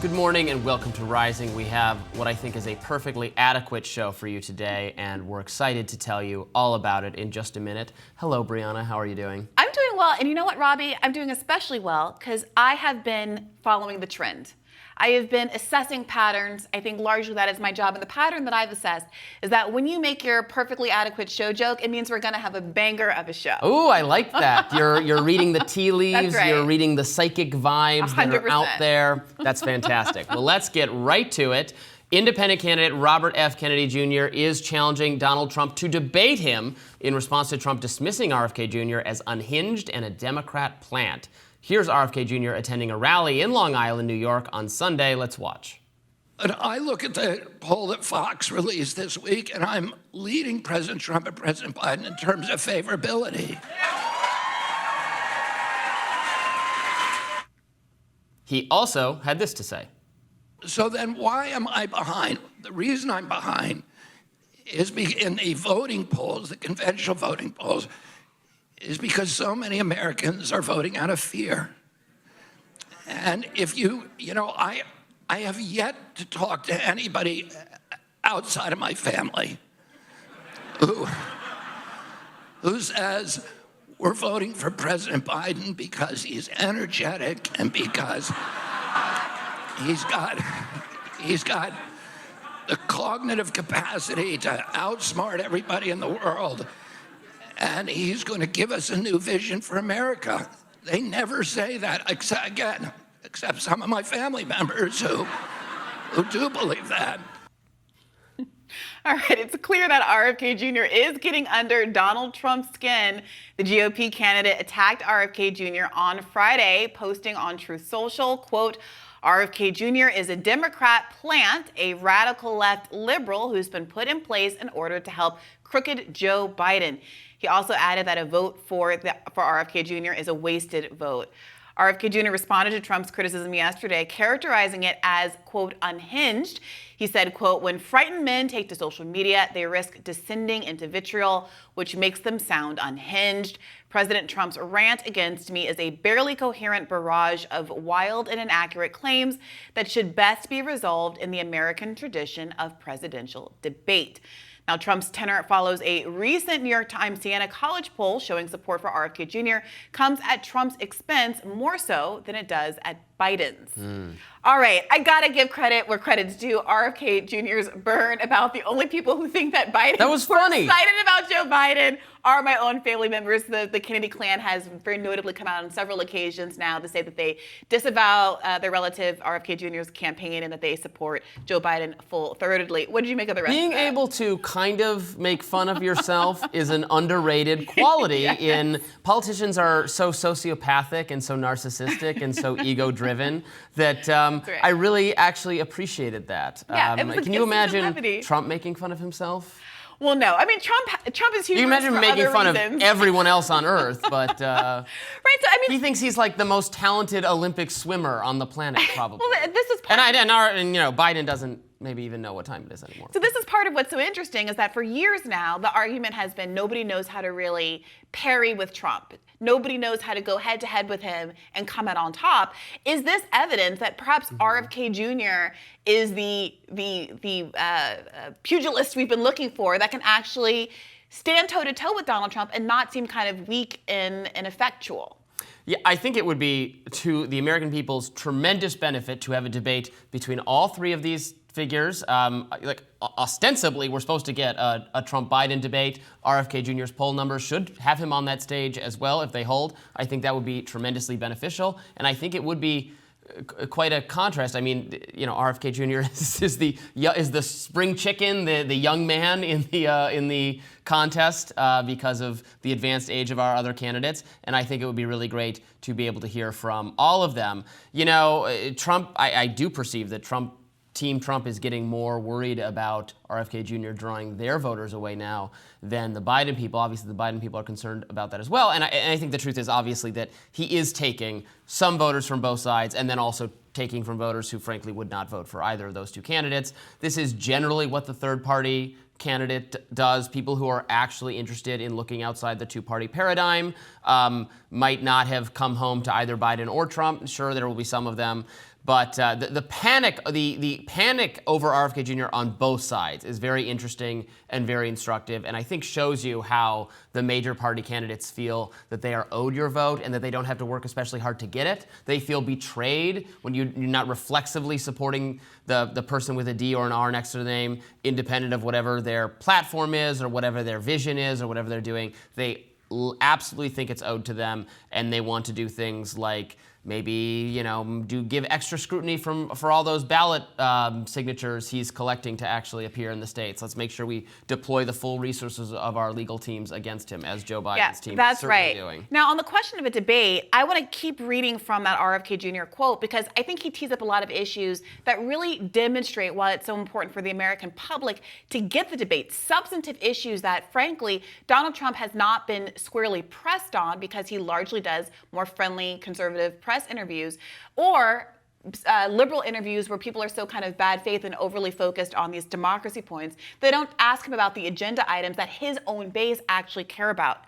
Good morning and welcome to Rising. We have what I think is a perfectly adequate show for you today, and we're excited to tell you all about it in just a minute. Hello, Briahna. How are you doing? I'm doing well, and you know what, Robby? I'm doing especially well because I have been following the trend. I have been assessing patterns. I think largely that is my job, and the pattern that I've assessed is that when you make your perfectly adequate show joke, it means we're going to have a banger of a show. Oh, I like that. You're reading the tea leaves. That's right. You're reading the psychic vibes that are 100%. out there. That's fantastic. Well, let's get right to it. Independent candidate Robert F. Kennedy Jr. is challenging Donald Trump to debate him in response to Trump dismissing RFK Jr. as unhinged and a Democrat plant. Here's RFK Jr. attending a rally in Long Island, New York on Sunday. Let's watch. And I look at the poll that Fox released this week, and I'm leading President Trump and President Biden in terms of favorability. He also had this to say. So then why am I behind? The reason I'm behind is in the voting polls, the conventional voting polls, is because so many Americans are voting out of fear. And if I have yet to talk to anybody outside of my family who says we're voting for President Biden because he's energetic and because he's got the cognitive capacity to outsmart everybody in the world, and he's going to give us a new vision for America. They never say that, except some of my family members who do believe that. All right, it's clear that RFK Jr. is getting under Donald Trump's skin. The GOP candidate attacked RFK Jr. on Friday, posting on Truth Social, quote, RFK Jr. is a Democrat plant, a radical left liberal who's been put in place in order to help crooked Joe Biden. He also added that a vote for RFK Jr. is a wasted vote. RFK Jr. responded to Trump's criticism yesterday, characterizing it as, quote, unhinged. He said, quote, when frightened men take to social media, they risk descending into vitriol, which makes them sound unhinged. President Trump's rant against me is a barely coherent barrage of wild and inaccurate claims that should best be resolved in the American tradition of presidential debate. Now, Trump's tenor follows a recent New York Times Siena College poll showing support for RFK Jr. comes at Trump's expense more so than it does at Biden's. All right, I gotta give credit where credit's due. RFK Jr.'s burn about the only people who think that Biden was funny. excited about Joe Biden are my own family members. The Kennedy clan has very notably come out on several occasions now to say that they disavow their relative RFK Jr.'s campaign and that they support Joe Biden full-throatedly. What did you make of the rest Being of that? able to kind of make fun of yourself is an underrated quality. Yes. Politicians are so sociopathic and so narcissistic and so ego-driven that right. I really actually appreciated that. Yeah, Can you imagine levity. Trump making fun of himself? Well, no. I mean, Trump is humorous. You can imagine for making other fun reasons. of everyone else on Earth, but Right. So I mean, he thinks he's like the most talented Olympic swimmer on the planet, probably. well, this is part. And Biden doesn't maybe even know what time it is anymore. So this is part of what's so interesting is that for years now, the argument has been nobody knows how to really parry with Trump. Nobody knows how to go head to head with him and come out on top. Is this evidence that perhaps RFK Jr. is the pugilist we've been looking for that can actually stand toe to toe with Donald Trump and not seem kind of weak and ineffectual? Yeah, I think it would be to the American people's tremendous benefit to have a debate between all three of these figures. Ostensibly, we're supposed to get a Trump-Biden debate. RFK Jr.'s poll numbers should have him on that stage as well if they hold. I think that would be tremendously beneficial, and I think it would be quite a contrast. I mean, RFK Jr. is the spring chicken, the young man in the contest because of the advanced age of our other candidates, and I think it would be really great to be able to hear from all of them. Trump. I do perceive that Team Trump is getting more worried about RFK Jr. drawing their voters away now than the Biden people. Obviously, the Biden people are concerned about that as well. And I think the truth is obviously that he is taking some voters from both sides and then also taking from voters who frankly would not vote for either of those two candidates. This is generally what the third party candidate does. People who are actually interested in looking outside the two-party paradigm might not have come home to either Biden or Trump. Sure, there will be some of them. But the panic over RFK Jr. on both sides is very interesting and very instructive, and I think shows you how the major party candidates feel that they are owed your vote and that they don't have to work especially hard to get it. They feel betrayed when you're not reflexively supporting the person with a D or an R next to the name, independent of whatever their platform is or whatever their vision is or whatever they're doing. They absolutely think it's owed to them, and they want to do things like maybe, give extra scrutiny for all those ballot signatures he's collecting to actually appear in the states. Let's make sure we deploy the full resources of our legal teams against him, as Joe Biden's team is certainly doing. Now, on the question of a debate, I want to keep reading from that RFK Jr. quote, because I think he tees up a lot of issues that really demonstrate why it's so important for the American public to get the debate. Substantive issues that, frankly, Donald Trump has not been squarely pressed on because he largely does more friendly, conservative press interviews or liberal interviews where people are so kind of bad faith and overly focused on these democracy points. They don't ask him about the agenda items that his own base actually care about.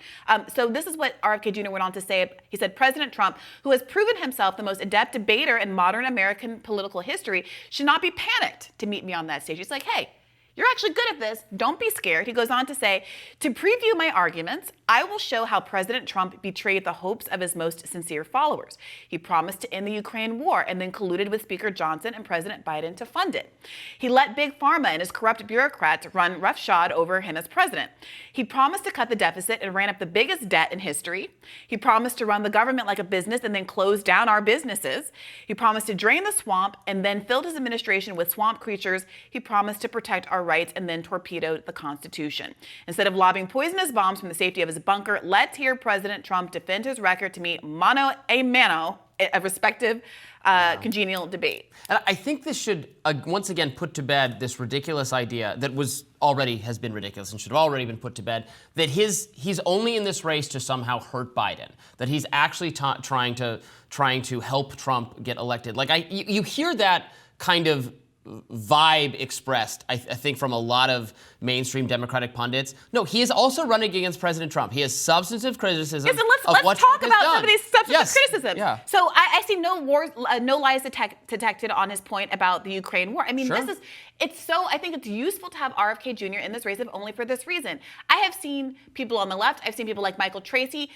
So this is what RFK Jr. went on to say. He said, President Trump, who has proven himself the most adept debater in modern American political history, should not be panicked to meet me on that stage. He's like, hey, you're actually good at this. Don't be scared. He goes on to say, to preview my arguments, I will show how President Trump betrayed the hopes of his most sincere followers. He promised to end the Ukraine war and then colluded with Speaker Johnson and President Biden to fund it. He let Big Pharma and his corrupt bureaucrats run roughshod over him as president. He promised to cut the deficit and ran up the biggest debt in history. He promised to run the government like a business and then close down our businesses. He promised to drain the swamp and then filled his administration with swamp creatures. He promised to protect our rights and then torpedoed the Constitution. Instead of lobbing poisonous bombs from the safety of his bunker, let's hear President Trump defend his record to meet mano a mano, a respective congenial debate. And I think this should once again put to bed this ridiculous idea that has been ridiculous and should have already been put to bed, that he's only in this race to somehow hurt Biden, that he's actually trying to help Trump get elected. You hear that kind of vibe expressed, I think, from a lot of mainstream Democratic pundits. No, he is also running against President Trump. He has substantive criticism of what Trump has done. Let's talk about some of these substantive criticisms. Yeah. So I see no lies detected on his point about the Ukraine war. I mean, Sure. I think it's useful to have RFK Jr. in this race, if only for this reason. I have seen people on the left, I've seen people like Michael Tracy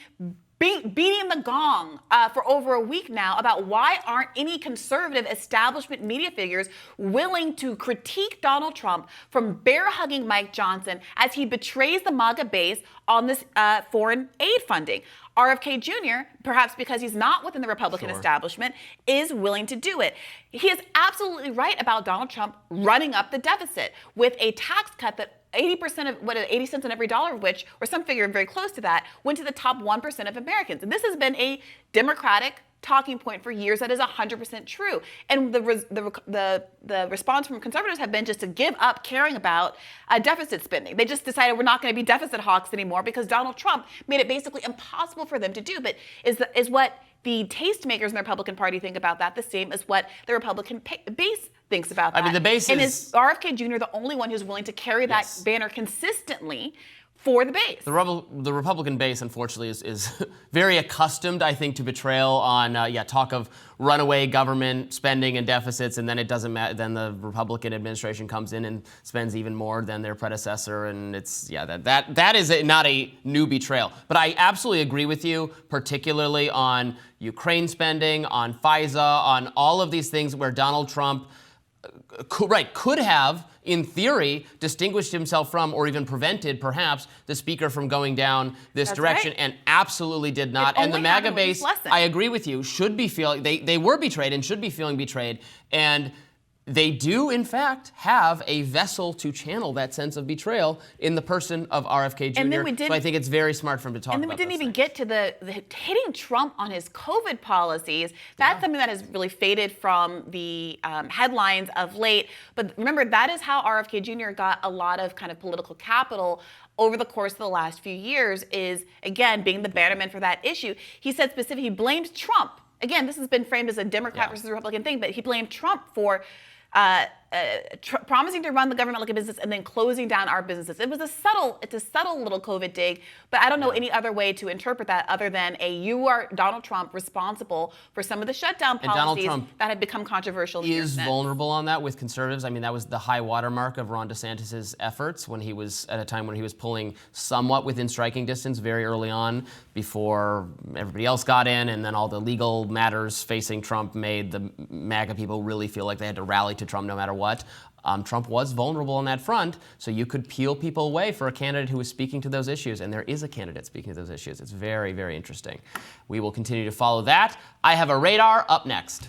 beating the gong for over a week now about why aren't any conservative establishment media figures willing to critique Donald Trump from bear-hugging Mike Johnson as he betrays the MAGA base on this foreign aid funding. RFK Jr., perhaps because he's not within the Republican establishment, is willing to do it. He is absolutely right about Donald Trump running up the deficit with a tax cut that 80% of 80 cents on every dollar of which, or some figure very close to that, went to the top 1% of Americans. And this has been a Democratic talking point for years that is 100% true. And the response from conservatives have been just to give up caring about deficit spending. They just decided we're not going to be deficit hawks anymore because Donald Trump made it basically impossible for them to do. But is what the tastemakers in the Republican Party think about that the same as what the Republican base thinks about that? I mean, the base is RFK Jr. the only one who's willing to carry that banner consistently for the base? The Republican base, unfortunately, is very accustomed, I think, to betrayal on talk of runaway government spending and deficits, and then it doesn't matter. Then the Republican administration comes in and spends even more than their predecessor, and that is not a new betrayal. But I absolutely agree with you, particularly on Ukraine spending, on FISA, on all of these things where Donald Trump could have, in theory, distinguished himself from, or even prevented, perhaps, the speaker from going down this direction, and absolutely did not. And the MAGA base, I agree with you, should be feeling, they were betrayed and should be feeling betrayed. And they do, in fact, have a vessel to channel that sense of betrayal in the person of RFK Jr. So I think it's very smart for him to talk about. And then we didn't even get to the hitting Trump on his COVID policies. That's something that has really faded from the headlines of late. But remember, that is how RFK Jr. got a lot of kind of political capital over the course of the last few years, is, again, being the bannerman for that issue. He said specifically, he blamed Trump. Again, this has been framed as a Democrat versus Republican thing, but he blamed Trump for promising to run the government like a business and then closing down our businesses. It's a subtle little COVID dig, but I don't know any other way to interpret that other than you are Donald Trump responsible for some of the shutdown policies that have become controversial. He is vulnerable on that with conservatives. I mean, that was the high watermark of Ron DeSantis' efforts when he was at a time when he was pulling somewhat within striking distance very early on before everybody else got in, and then all the legal matters facing Trump made the MAGA people really feel like they had to rally to Trump no matter what. Trump was vulnerable on that front, so you could peel people away for a candidate who was speaking to those issues, and there is a candidate speaking to those issues. It's very, very interesting. We will continue to follow that. I have a radar up next.